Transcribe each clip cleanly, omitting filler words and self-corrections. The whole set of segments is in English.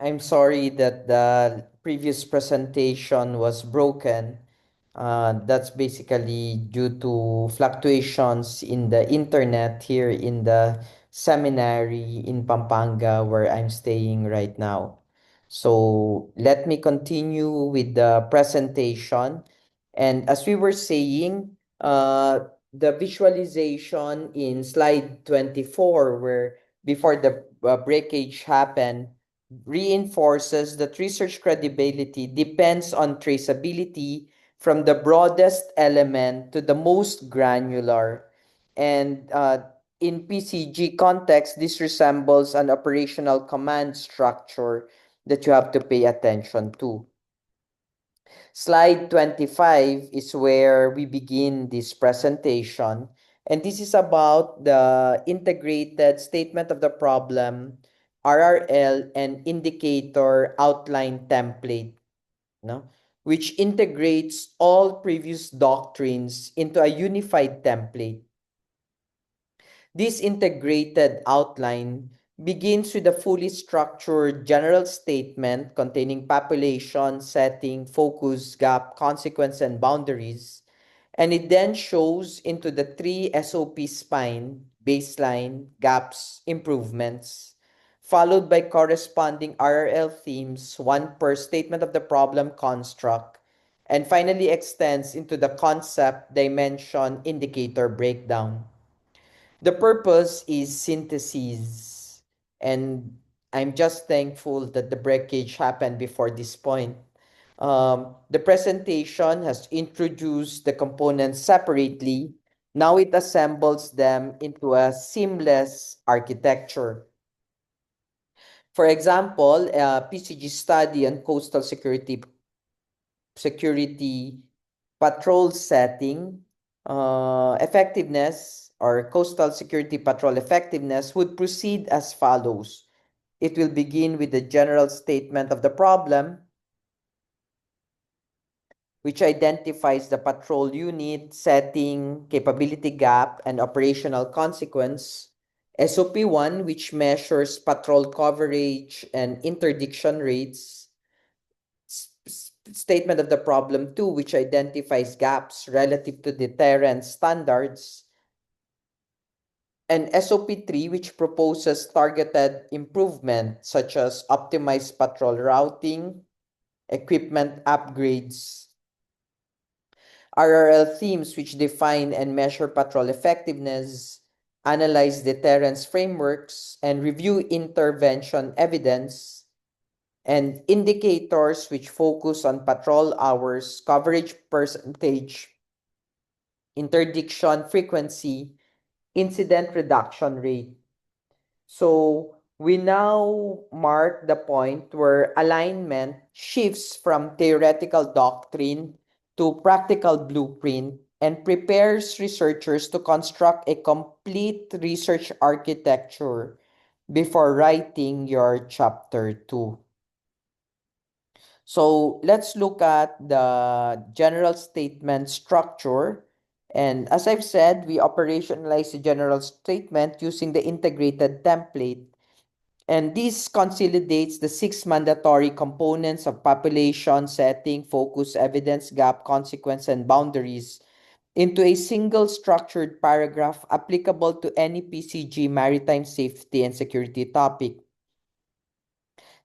I'm sorry that the previous presentation was broken. That's basically due to fluctuations in the internet here in the seminary in Pampanga where I'm staying right now. So let me continue with the presentation. And as we were saying, the visualization in slide 24, where before the breakage happened, reinforces that research credibility depends on traceability from the broadest element to the most granular. And in PCG context, this resembles an operational command structure that you have to pay attention to. Slide 25 is where we begin this presentation. And this is about the integrated statement of the problem, RRL, and indicator outline template, no? Which integrates all previous doctrines into a unified template. This integrated outline begins with a fully structured general statement containing population, setting, focus, gap, consequence, and boundaries. And it then shows into the three SOP spine, baseline, gaps, improvements, followed by corresponding RRL themes, one per statement of the problem construct, and finally extends into the concept, dimension, indicator breakdown. The purpose is synthesis, and I'm just thankful that the breakage happened before this point. The presentation has introduced the components separately. Now it assembles them into a seamless architecture. For example, a PCG study on coastal security patrol setting effectiveness or coastal security patrol effectiveness would proceed as follows. It will begin with the general statement of the problem, which identifies the patrol unit, setting, capability gap, and operational consequence. SOP1, which measures patrol coverage and interdiction rates. Statement of the problem 2, which identifies gaps relative to deterrence standards. And SOP3, which proposes targeted improvement such as optimized patrol routing, equipment upgrades. RRL themes, which define and measure patrol effectiveness, analyze deterrence frameworks, and review intervention evidence. And indicators, which focus on patrol hours, coverage percentage, interdiction frequency, incident reduction rate. So we now mark the point where alignment shifts from theoretical doctrine to practical blueprint and prepares researchers to construct a complete research architecture before writing your chapter 2. So let's look at the general statement structure. And as I've said, we operationalize the general statement using the integrated template. And this consolidates the 6 mandatory components of population, setting, focus, evidence, gap, consequence, and boundaries into a single structured paragraph applicable to any PCG maritime safety and security topic.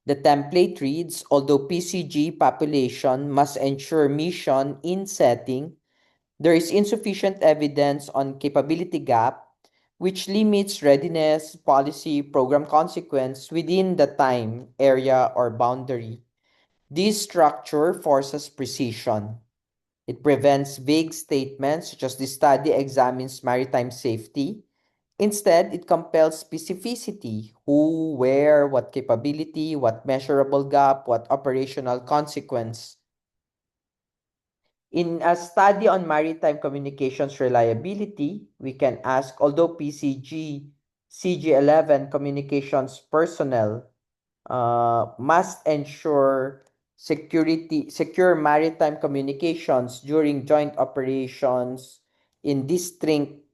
The template reads, although PCG population must ensure mission in setting, there is insufficient evidence on capability gap, which limits readiness, policy, program consequence within the time, area, or boundary. This structure forces precision. It prevents vague statements such as the study examines maritime safety. Instead, it compels specificity: who, where, what capability, what measurable gap, what operational consequence. In a study on maritime communications reliability, we can ask, although PCG CG11 communications personnel must ensure secure maritime communications during joint operations in district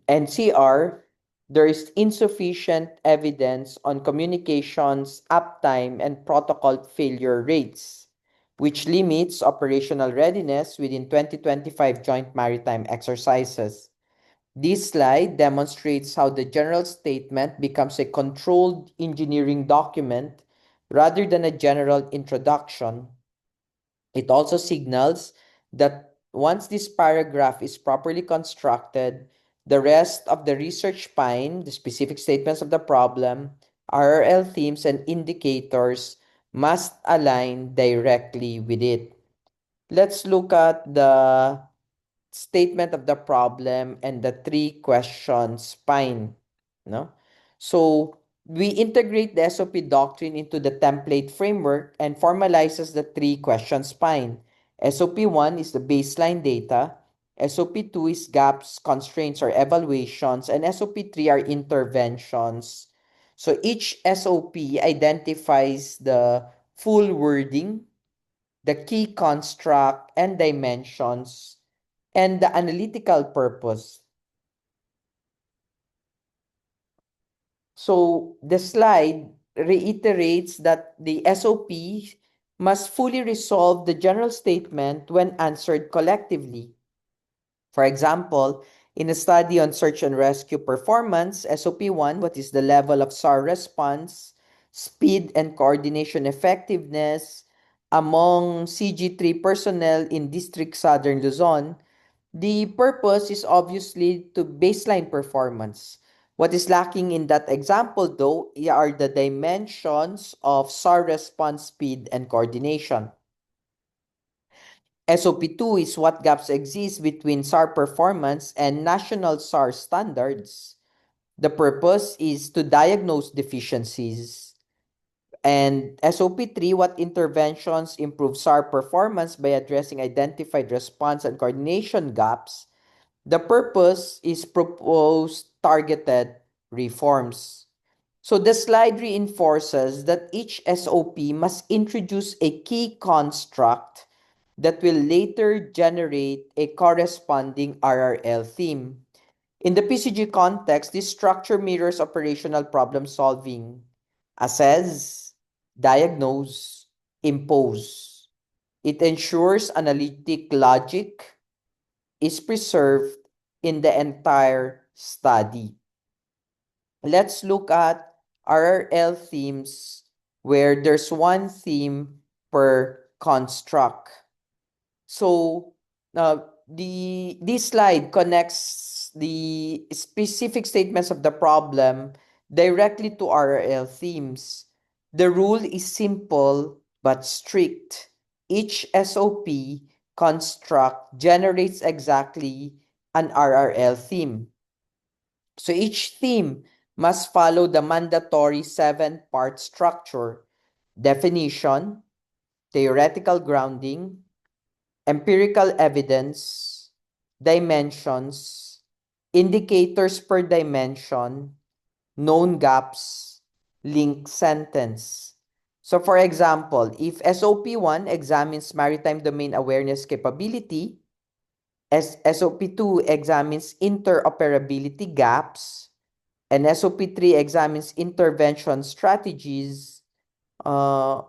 NCR, there is insufficient evidence on communications uptime and protocol failure rates, which limits operational readiness within 2025 joint maritime exercises. This slide demonstrates how the general statement becomes a controlled engineering document rather than a general introduction. It also signals that once this paragraph is properly constructed, the rest of the research spine, the specific statements of the problem, RRL themes, and indicators must align directly with it. Let's look at the statement of the problem and the three question spine. No? So we integrate the SOP doctrine into the template framework and formalizes the three question spine. SOP 1 is the baseline data. SOP 2 is gaps, constraints, or evaluations. And SOP 3 are interventions. So each SOP identifies the full wording, the key construct and dimensions, and the analytical purpose. So the slide reiterates that the SOP must fully resolve the general statement when answered collectively. For example, in a study on search and rescue performance, SOP 1, what is the level of SAR response, speed and coordination effectiveness among CG3 personnel in District Southern Luzon, the purpose is obviously to baseline performance. What is lacking in that example, though, are the dimensions of SAR response speed and coordination. SOP 2 is what gaps exist between SAR performance and national SAR standards. The purpose is to diagnose deficiencies. And SOP 3, what interventions improve SAR performance by addressing identified response and coordination gaps. The purpose is proposed targeted reforms. So the slide reinforces that each SOP must introduce a key construct that will later generate a corresponding RRL theme. In the PCG context, this structure mirrors operational problem solving. Assess, diagnose, impose. It ensures analytic logic is preserved in the entire study. Let's look at RRL themes where there's one theme per construct. So this slide connects the specific statements of the problem directly to RRL themes. The rule is simple but strict. Each SOP construct generates exactly an RRL theme. So each theme must follow the mandatory 7-part structure: definition, theoretical grounding, empirical evidence, dimensions, indicators per dimension, known gaps, link sentence. So for example, if SOP 1 examines maritime domain awareness capability, SOP 2 examines interoperability gaps, and SOP 3 examines intervention strategies, how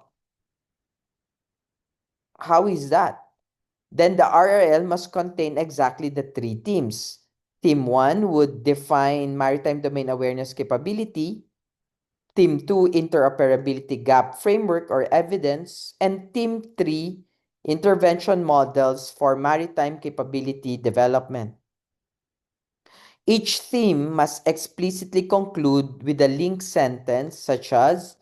is that? Then the RRL must contain exactly the three themes. Theme 1 would define maritime domain awareness capability. Theme 2, interoperability gap framework or evidence. And Theme 3, intervention models for maritime capability development. Each theme must explicitly conclude with a link sentence such as,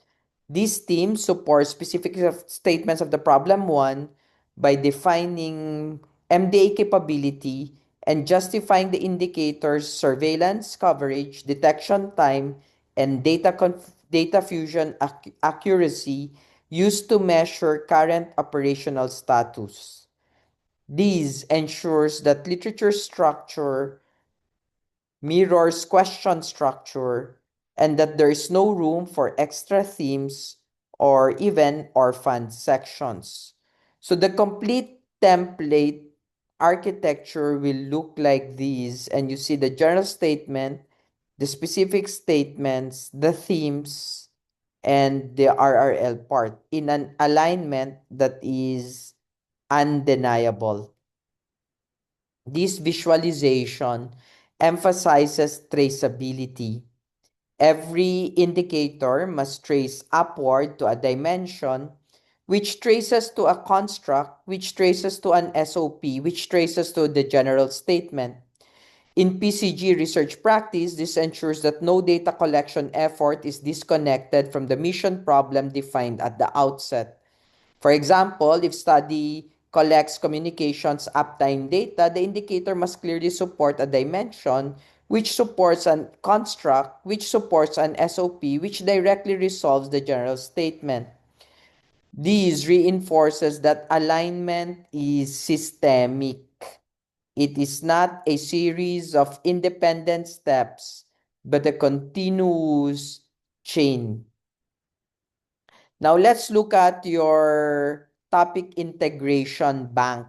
this theme supports specific statements of the problem 1 by defining MDA capability and justifying the indicators surveillance, coverage, detection time, and data fusion accuracy used to measure current operational status. These ensures that literature structure mirrors question structure, and that there is no room for extra themes or even orphaned sections. So the complete template architecture will look like this, and you see the general statement, the specific statements, the themes, and the RRL part in an alignment that is undeniable. This visualization emphasizes traceability. Every indicator must trace upward to a dimension, which traces to a construct, which traces to an SOP, which traces to the general statement. In PCG research practice, this ensures that no data collection effort is disconnected from the mission problem defined at the outset. For example, if study collects communications uptime data, the indicator must clearly support a dimension which supports an construct, which supports an SOP, which directly resolves the general statement. This reinforces that alignment is systemic. It is not a series of independent steps, but a continuous chain. Now let's look at your topic integration bank.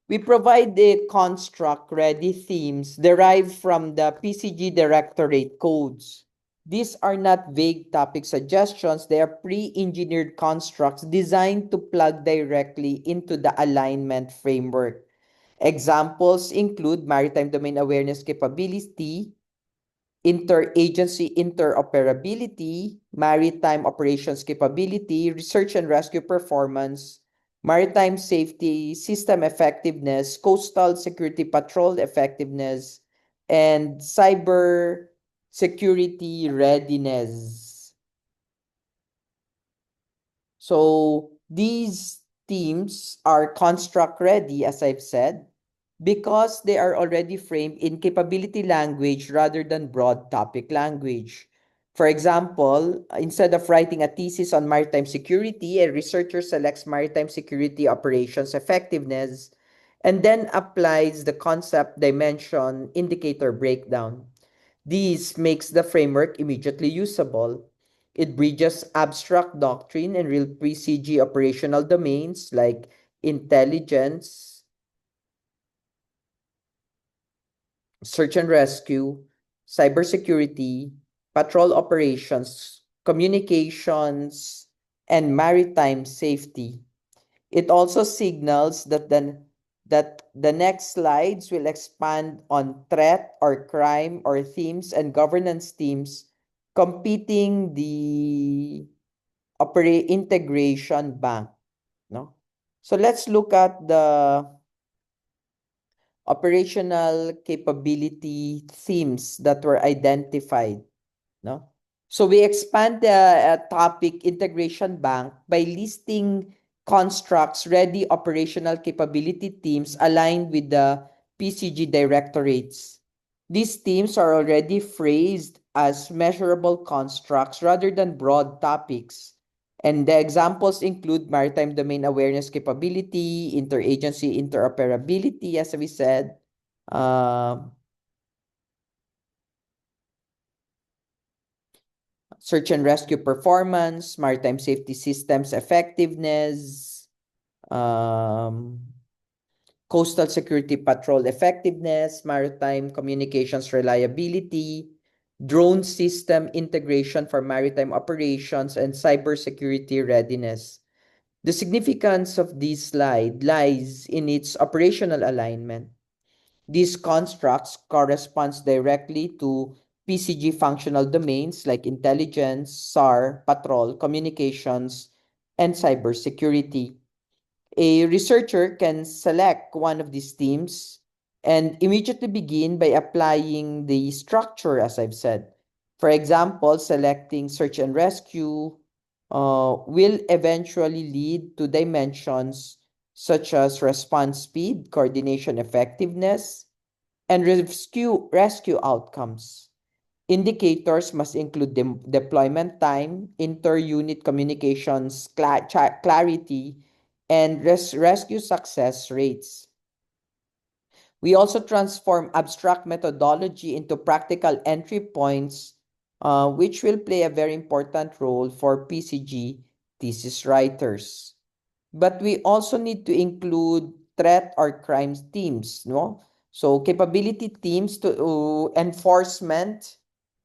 We provide the construct-ready themes derived from the PCG Directorate codes. These are not vague topic suggestions. They are pre-engineered constructs designed to plug directly into the alignment framework. Examples include maritime domain awareness capability, interagency interoperability, maritime operations capability, research and rescue performance, maritime safety system effectiveness, coastal security patrol effectiveness, and cyber security readiness. So these teams are construct ready, as I've said, because they are already framed in capability language rather than broad topic language. For example, instead of writing a thesis on maritime security, a researcher selects maritime security operations effectiveness and then applies the concept dimension indicator breakdown. This makes the framework immediately usable. It bridges abstract doctrine and real PCG operational domains like intelligence, search and rescue, cybersecurity, patrol operations, communications, and maritime safety. It also signals that the next slides will expand on threat or crime or themes and governance teams competing the integration bank. No? So let's look at the operational capability themes that were identified. No? So we expand the topic integration bank by listing constructs ready operational capability teams aligned with the PCG directorates. These teams are already phrased as measurable constructs rather than broad topics. And the examples include maritime domain awareness capability, interagency interoperability, as we said, uh, search and rescue performance, maritime safety systems effectiveness, um, coastal security patrol effectiveness, maritime communications reliability, drone system integration for maritime operations, and cybersecurity readiness. The significance of this slide lies in its operational alignment. These constructs corresponds directly to PCG functional domains like intelligence, SAR, patrol, communications, and cybersecurity. A researcher can select one of these teams and immediately begin by applying the structure, as I've said. For example, selecting search and rescue will eventually lead to dimensions such as response speed, coordination effectiveness, and rescue outcomes. Indicators must include deployment time, inter-unit communications clarity, and rescue success rates. We also transform abstract methodology into practical entry points, which will play a very important role for PCG thesis writers. But we also need to include threat or crime teams, no? So capability teams to enforcement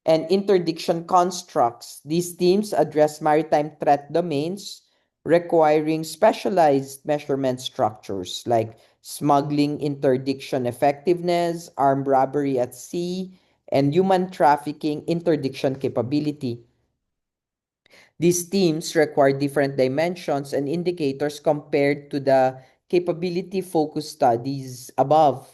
and interdiction constructs. These teams address maritime threat domains requiring specialized measurement structures like smuggling interdiction effectiveness, armed robbery at sea, and human trafficking interdiction capability. These teams require different dimensions and indicators compared to the capability focused studies above.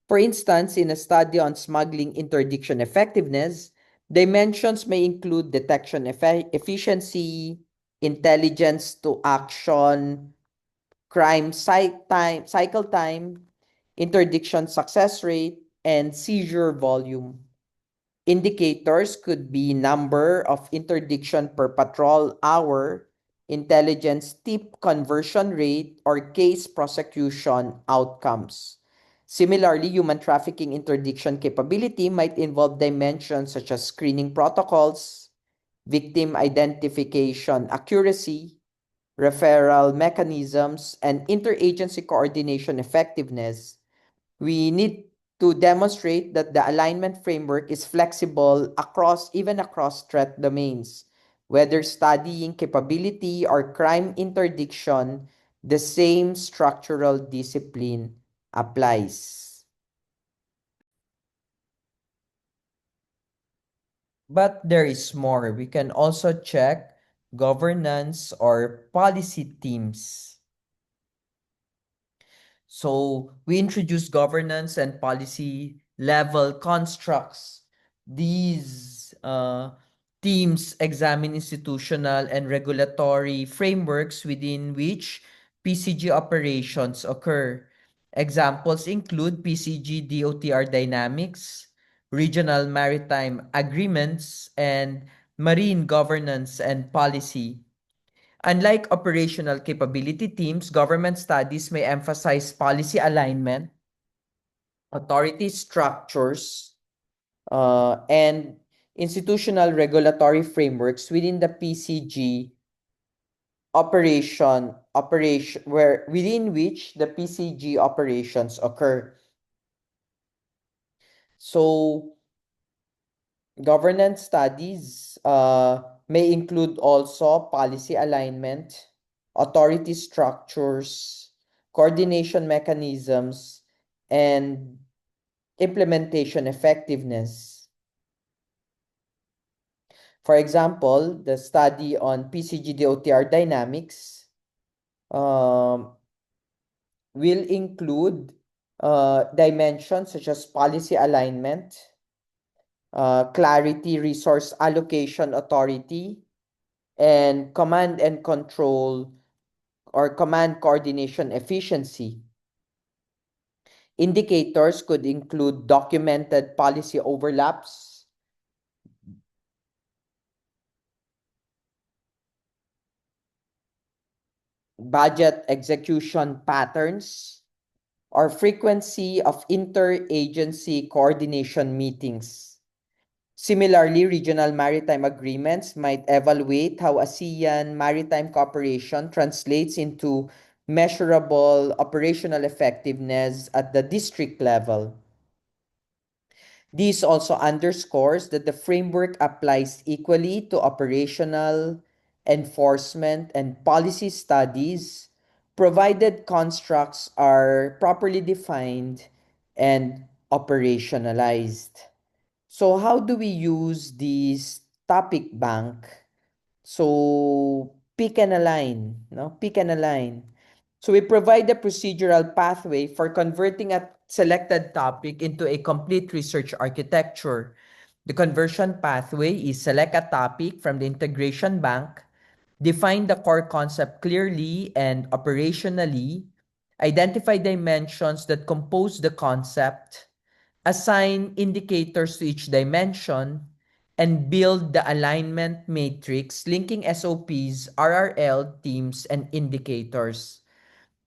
For instance, in a study on smuggling interdiction effectiveness, dimensions may include detection efficiency, intelligence to action, cycle time, interdiction success rate, and seizure volume. Indicators could be number of interdiction per patrol hour, intelligence tip conversion rate, or case prosecution outcomes. Similarly, human trafficking interdiction capability might involve dimensions such as screening protocols, victim identification accuracy, referral mechanisms, and interagency coordination effectiveness. We need to demonstrate that the alignment framework is flexible across threat domains. Whether studying capability or crime interdiction, the same structural discipline applies. But there is more. We can also check governance or policy teams. So we introduce governance and policy level constructs. These teams examine institutional and regulatory frameworks within which PCG operations occur. Examples include PCG DOTR dynamics, regional maritime agreements, and marine governance and policy. Unlike operational capability teams, government studies may emphasize policy alignment, authority structures, and institutional regulatory frameworks within the PCG operation where within which the PCG operations occur. So governance studies may include also policy alignment, authority structures, coordination mechanisms, and implementation effectiveness. For example, the study on PCG-DOTR dynamics will include dimensions such as policy alignment, clarity resource allocation authority, and command and control or command coordination efficiency. Indicators could include documented policy overlaps, budget execution patterns, or frequency of interagency coordination meetings. Similarly, regional maritime agreements might evaluate how ASEAN maritime cooperation translates into measurable operational effectiveness at the district level. This also underscores that the framework applies equally to operational, enforcement, and policy studies, provided constructs are properly defined and operationalized. So how do we use this topic bank? So pick and align, no? Pick and align. So we provide a procedural pathway for converting a selected topic into a complete research architecture. The conversion pathway is select a topic from the integration bank, define the core concept clearly and operationally, identify dimensions that compose the concept, assign indicators to each dimension, and build the alignment matrix linking SOPs, RRL, teams, and indicators.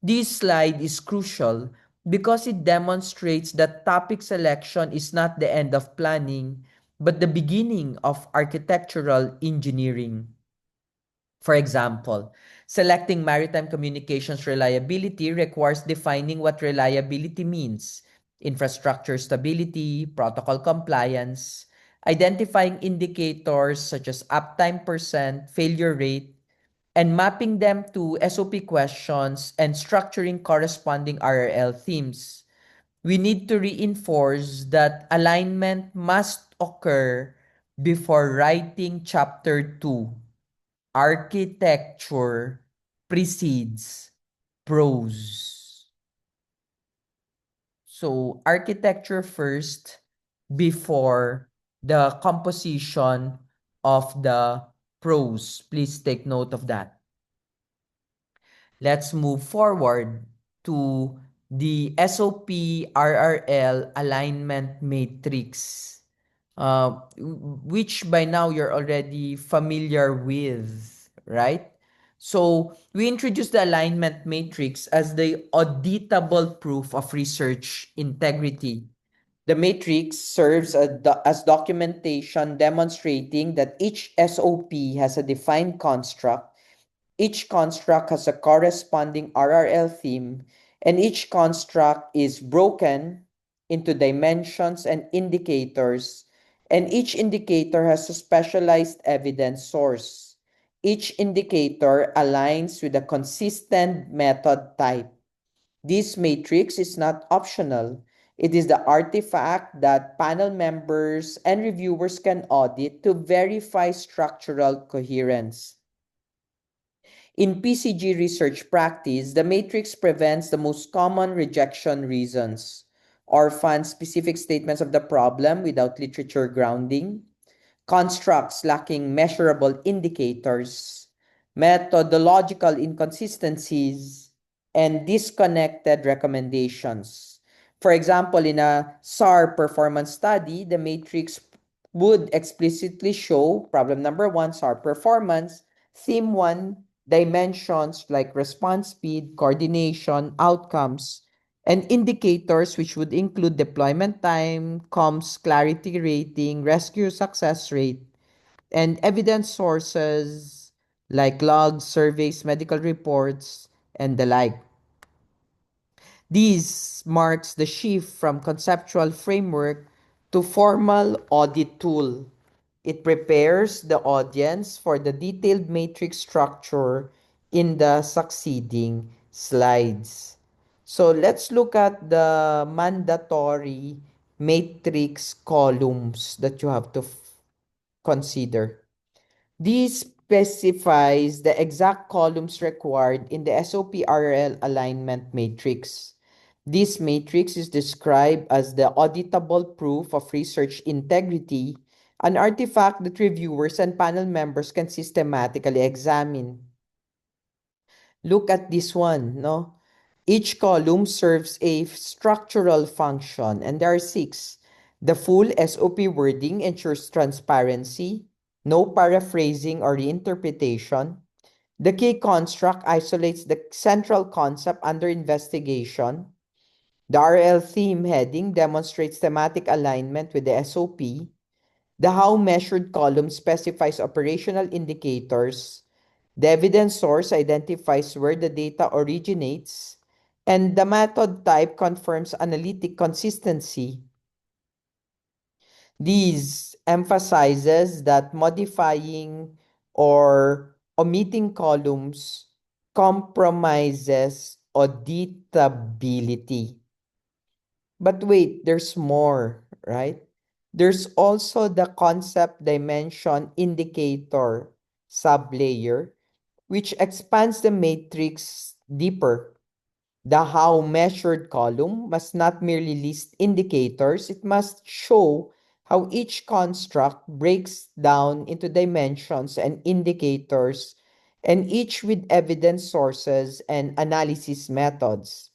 This slide is crucial because it demonstrates that topic selection is not the end of planning, but the beginning of architectural engineering. For example, selecting maritime communications reliability requires defining what reliability means. infrastructure stability, protocol compliance, identifying indicators such as uptime percent, failure rate, and mapping them to SOP questions and structuring corresponding RRL themes. We need to reinforce that alignment must occur before writing chapter 2. Architecture precedes prose. So, architecture first before the composition of the prose. Please take note of that. Let's move forward to the SOP RRL alignment matrix, which by now you're already familiar with, right? So we introduced the alignment matrix as the auditable proof of research integrity. The matrix serves as documentation demonstrating that each SOP has a defined construct. Each construct has a corresponding RRL theme, and each construct is broken into dimensions and indicators, and each indicator has a specialized evidence source. Each indicator aligns with a consistent method type. This matrix is not optional. It is the artifact that panel members and reviewers can audit to verify structural coherence. In PCG research practice, the matrix prevents the most common rejection reasons: orphan specific statements of the problem without literature grounding, constructs lacking measurable indicators, methodological inconsistencies, and disconnected recommendations. For example, in a SAR performance study, the matrix would explicitly show problem number one, SAR performance, theme one, dimensions like response speed, coordination, outcomes, and indicators which would include deployment time, comms clarity rating, rescue success rate, and evidence sources like logs, surveys, medical reports, and the like. This marks the shift from conceptual framework to formal audit tool. It prepares the audience for the detailed matrix structure in the succeeding slides. So let's look at the mandatory matrix columns that you have to consider. This specifies the exact columns required in the SOP-RL alignment matrix. This matrix is described as the auditable proof of research integrity, an artifact that reviewers and panel members can systematically examine. Look at this one, no? Each column serves a structural function, and there are six. The full SOP wording ensures transparency, no paraphrasing or reinterpretation. The key construct isolates the central concept under investigation. The RL theme heading demonstrates thematic alignment with the SOP. The how measured column specifies operational indicators. The evidence source identifies where the data originates, and the method type confirms analytic consistency. These emphasizes that modifying or omitting columns compromises auditability. But wait, there's more, right? There's also the concept dimension indicator sublayer, which expands the matrix deeper. The how measured column must not merely list indicators, it must show how each construct breaks down into dimensions and indicators, and each with evidence sources and analysis methods.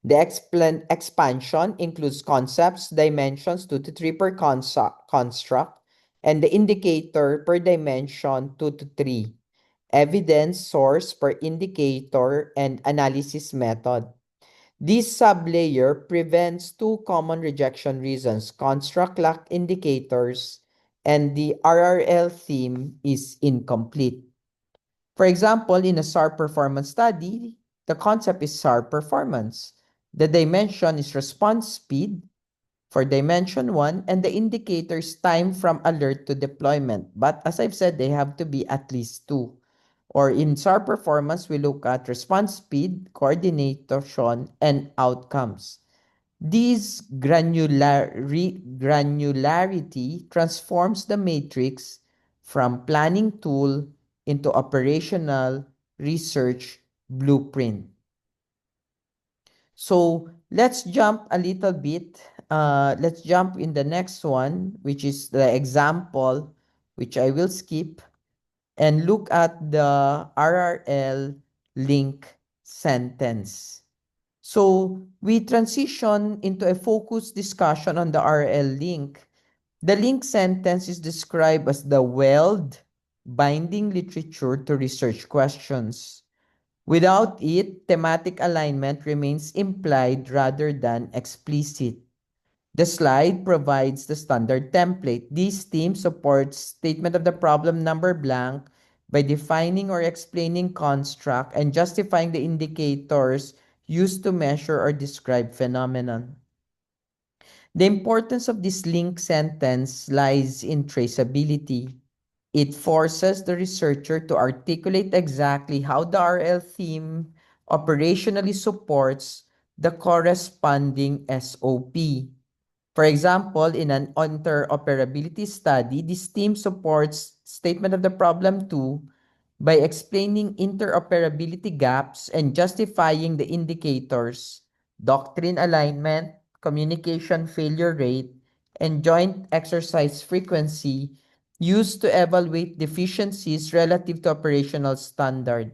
The expansion includes concepts, dimensions 2 to 3 per construct, and the indicator per dimension 2 to 3. Evidence source per indicator and analysis method. This sublayer prevents two common rejection reasons: construct lack indicators and the RRL theme is incomplete. For example, in a SAR performance study, the concept is SAR performance. The dimension is response speed for dimension 1 and the indicators time from alert to deployment. But as I've said, they have to be at least 2. Or in SAR performance, we look at response speed, coordination, and outcomes. This granularity transforms the matrix from planning tool into operational research blueprint. So let's jump a little bit. Let's jump in the next one, which is the example, which I will skip, and look at the RRL link sentence. So we transition into a focused discussion on the RL link. The link sentence is described as the weld binding literature to research questions. Without it, thematic alignment remains implied rather than explicit. The slide provides the standard template. This theme supports statement of the problem number blank by defining or explaining construct and justifying the indicators used to measure or describe phenomenon. The importance of this link sentence lies in traceability. It forces the researcher to articulate exactly how the RL theme operationally supports the corresponding SOP. For example, in an interoperability study, this team supports statement of the problem 2 by explaining interoperability gaps and justifying the indicators, doctrine alignment, communication failure rate, and joint exercise frequency used to evaluate deficiencies relative to operational standard.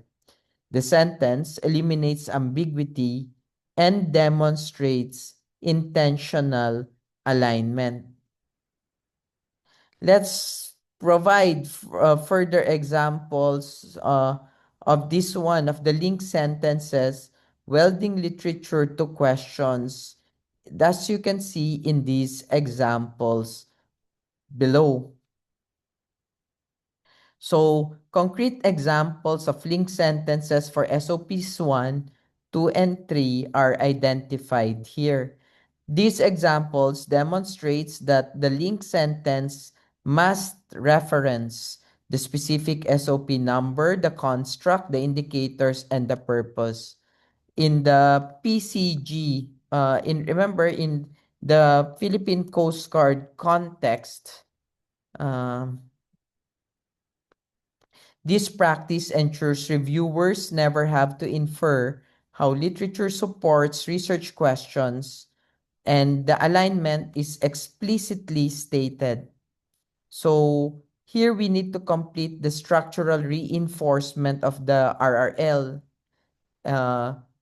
The sentence eliminates ambiguity and demonstrates intentional alignment. Let's provide further examples of this one, of the link sentences, welding literature to questions, as you can see in these examples below. So, concrete examples of link sentences for SOPs 1, 2, and 3 are identified here. These examples demonstrates that the link sentence must reference the specific SOP number, the construct, the indicators, and the purpose. In the PCG, remember in the Philippine Coast Guard context, um, this practice ensures reviewers never have to infer how literature supports research questions, and the alignment is explicitly stated. So here we need to complete the structural reinforcement of the RRL.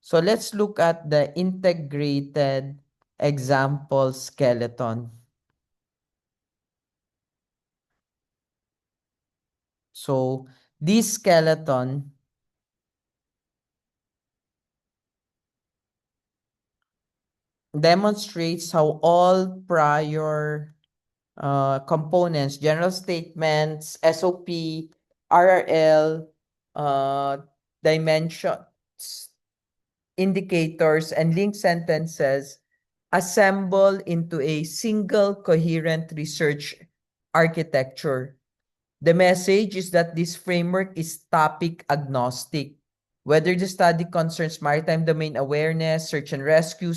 So let's look at the integrated example skeleton. So this skeleton demonstrates how all prior components, general statements, SOP, RRL, dimensions, indicators, and link sentences assemble into a single coherent research architecture. The message is that this framework is topic agnostic. Whether the study concerns maritime domain awareness, search and rescue,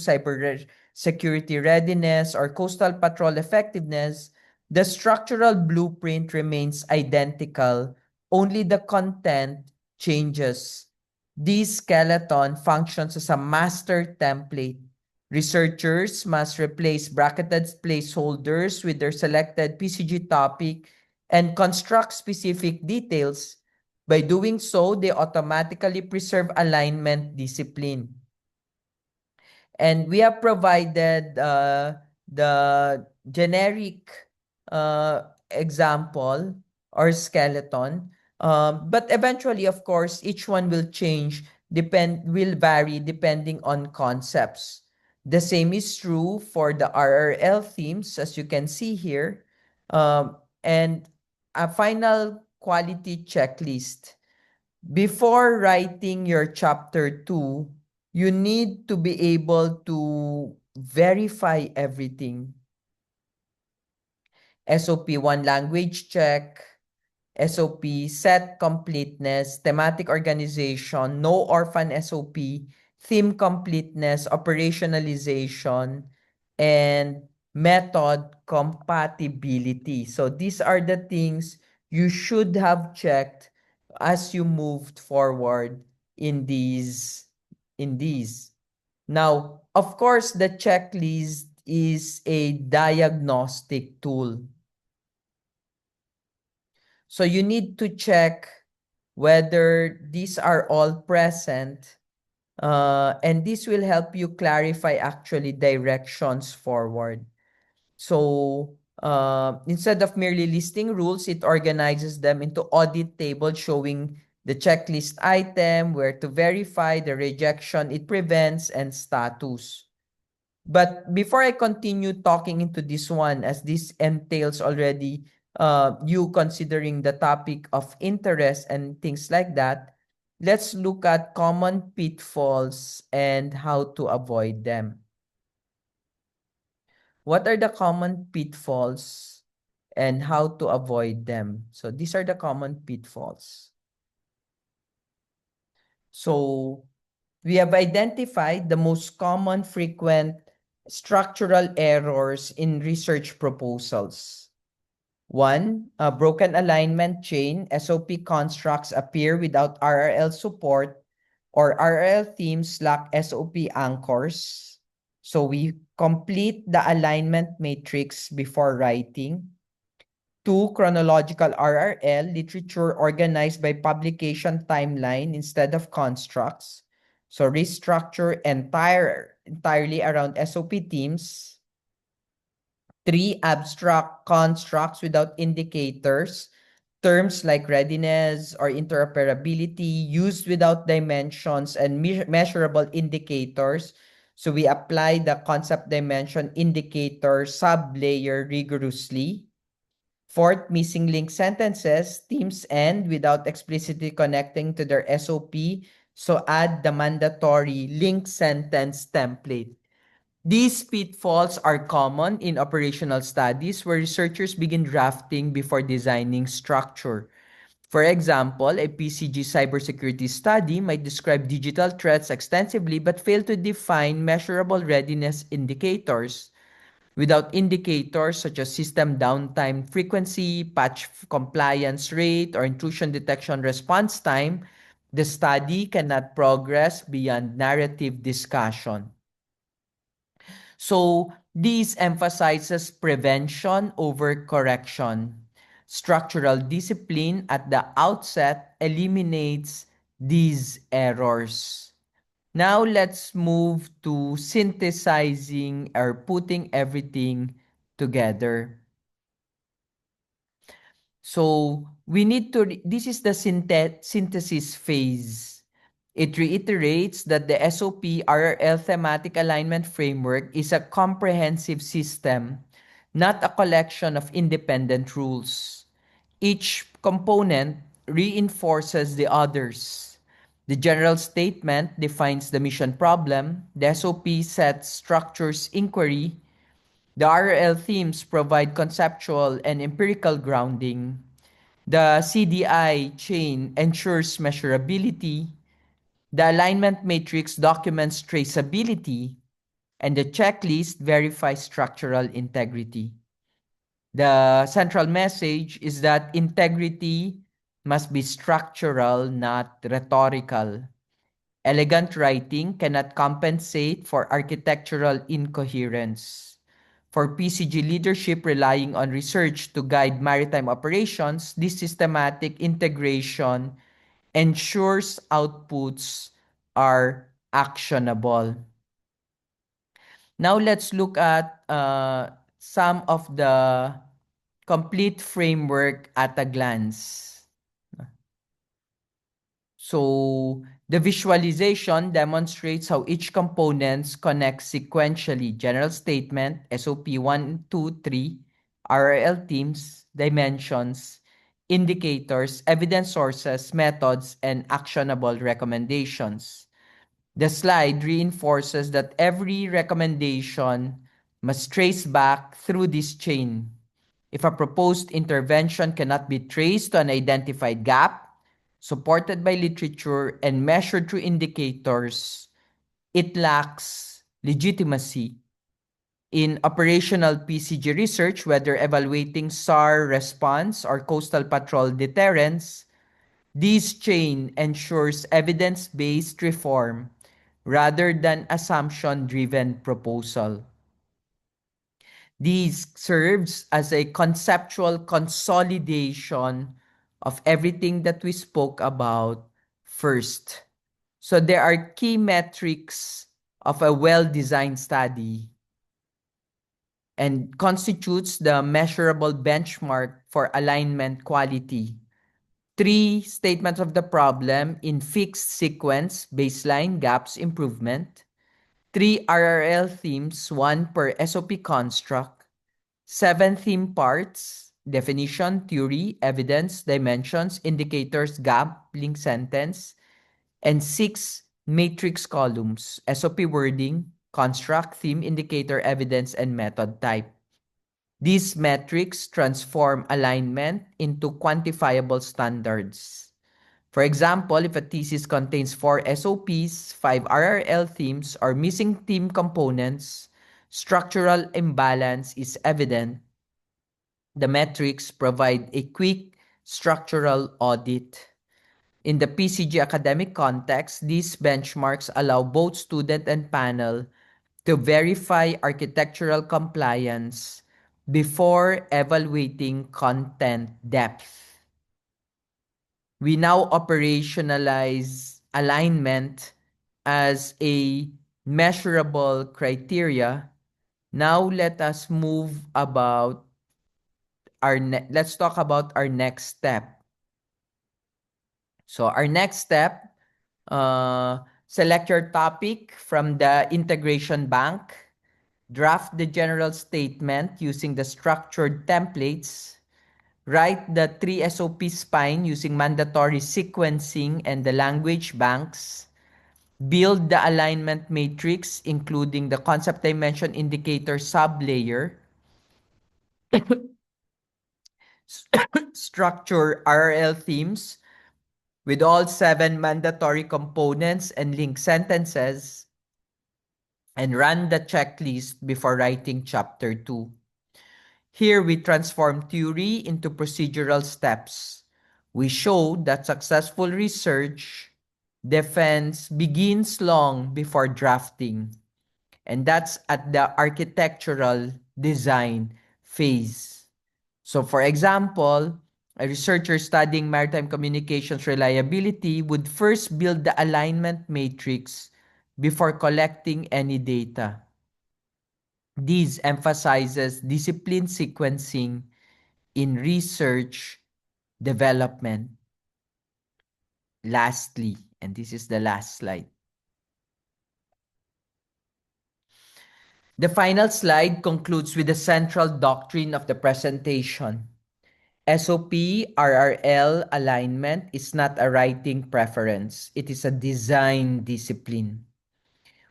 security readiness, or coastal patrol effectiveness, the structural blueprint remains identical, only the content changes. This skeleton functions as a master template. Researchers must replace bracketed placeholders with their selected PCG topic and construct specific details. By doing so, they automatically preserve alignment discipline. And we have provided the generic example or skeleton. But eventually, of course, each one will will vary depending on concepts. The same is true for the RRL themes, as you can see here. And a final quality checklist. Before writing your chapter 2, You need to be able to verify everything. SOP 1 language check, SOP set completeness, thematic organization, no orphan SOP, theme completeness, operationalization, and method compatibility. So these are the things you should have checked as you moved forward in these. Now, of course, the checklist is a diagnostic tool. So you need to check whether these are all present, and this will help you clarify actually directions forward. So instead of merely listing rules, it organizes them into audit table showing the checklist item, where to verify, the rejection it prevents, and status. But before I continue talking into this one, as this entails already you considering the topic of interest and things like that, let's look at common pitfalls and how to avoid them. What are the common pitfalls and how to avoid them? So these are the common pitfalls. So we have identified the most common frequent structural errors in research proposals. One, a broken alignment chain. SOP constructs appear without RRL support, or RRL themes lack SOP anchors. So we complete the alignment matrix before writing. Two, chronological RRL, literature organized by publication timeline instead of constructs. So restructure entirely around SOP themes. Three, abstract constructs without indicators. Terms like readiness or interoperability used without dimensions and measurable indicators. So we apply the concept dimension indicator sub-layer rigorously. Fourth, missing link sentences. Teams end without explicitly connecting to their SOP. So add the mandatory link sentence template. These pitfalls are common in operational studies where researchers begin drafting before designing structure. For example, a PCG cybersecurity study might describe digital threats extensively but fail to define measurable readiness indicators. Without indicators such as system downtime frequency, patch compliance rate, or intrusion detection response time, the study cannot progress beyond narrative discussion. So this emphasizes prevention over correction. Structural discipline at the outset eliminates these errors. Now let's move to synthesizing or putting everything together. So we need to, this is the synthesis phase. It reiterates that the SOP RRL thematic alignment framework is a comprehensive system, not a collection of independent rules. Each component reinforces the others. The general statement defines the mission problem, the SOP sets structures inquiry, the RRL themes provide conceptual and empirical grounding. The CDI chain ensures measurability. The alignment matrix documents traceability. And the checklist verifies structural integrity. The central message is that integrity must be structural, not rhetorical. Elegant writing cannot compensate for architectural incoherence. For PCG leadership relying on research to guide maritime operations, this systematic integration ensures outputs are actionable. Now let's look at some of the complete framework at a glance. So the visualization demonstrates how each components connect sequentially. General statement, SOP 1, 2, 3, RRL teams, dimensions, indicators, evidence sources, methods, and actionable recommendations. The slide reinforces that every recommendation must trace back through this chain. If a proposed intervention cannot be traced to an identified gap, supported by literature and measured through indicators, it lacks legitimacy. In operational PCG research, whether evaluating SAR response or coastal patrol deterrence, this chain ensures evidence-based reform rather than assumption-driven proposal. This serves as a conceptual consolidation of everything that we spoke about first. So there are key metrics of a well-designed study and constitutes the measurable benchmark for alignment quality. 3 statements of the problem in fixed sequence, baseline, gaps, improvement. 3 RRL themes, 1 per SOP construct. 7 theme parts, definition, theory, evidence, dimensions, indicators, gap, link sentence. And 6 matrix columns, SOP wording, construct, theme, indicator, evidence, and method type. These metrics transform alignment into quantifiable standards. For example, if a thesis contains 4 SOPs, 5 RRL themes, or missing theme components, structural imbalance is evident. The metrics provide a quick structural audit. In the PCG academic context, these benchmarks allow both student and panel to verify architectural compliance before evaluating content depth. We now operationalize alignment as a measurable criteria. Now let's talk about our next step. So our next step, select your topic from the integration bank, draft the general statement using the structured templates, write the 3 SOP spine using mandatory sequencing and the language banks, build the alignment matrix including the concept dimension indicator sublayer, structure RL themes with all 7 mandatory components and link sentences, and run the checklist before writing chapter 2. Here we transform theory into procedural steps. We show that successful research defense begins long before drafting, and that's at the architectural design phase. So for example, a researcher studying maritime communications reliability would first build the alignment matrix before collecting any data. This emphasizes discipline sequencing in research development. Lastly, and this is the last slide. The final slide concludes with the central doctrine of the presentation. SOP RRL alignment is not a writing preference. It is a design discipline.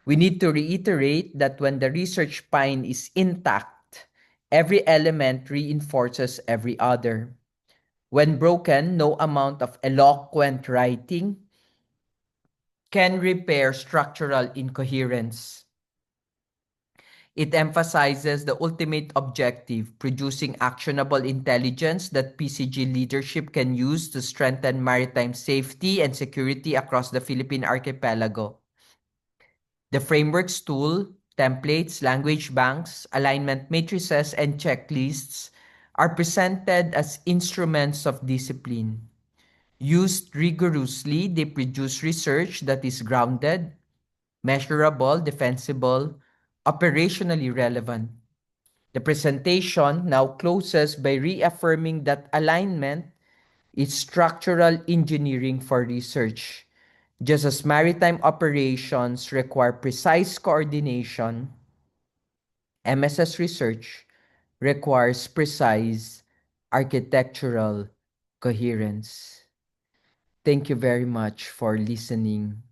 We need to reiterate that when the research spine is intact, every element reinforces every other. When broken, no amount of eloquent writing can repair structural incoherence. It emphasizes the ultimate objective, producing actionable intelligence that PCG leadership can use to strengthen maritime safety and security across the Philippine archipelago. The frameworks tool, templates, language banks, alignment matrices, and checklists are presented as instruments of discipline. Used rigorously, they produce research that is grounded, measurable, defensible, operationally relevant. The presentation now closes by reaffirming that alignment is structural engineering for research. Just as maritime operations require precise coordination, MSS research requires precise architectural coherence. Thank you very much for listening.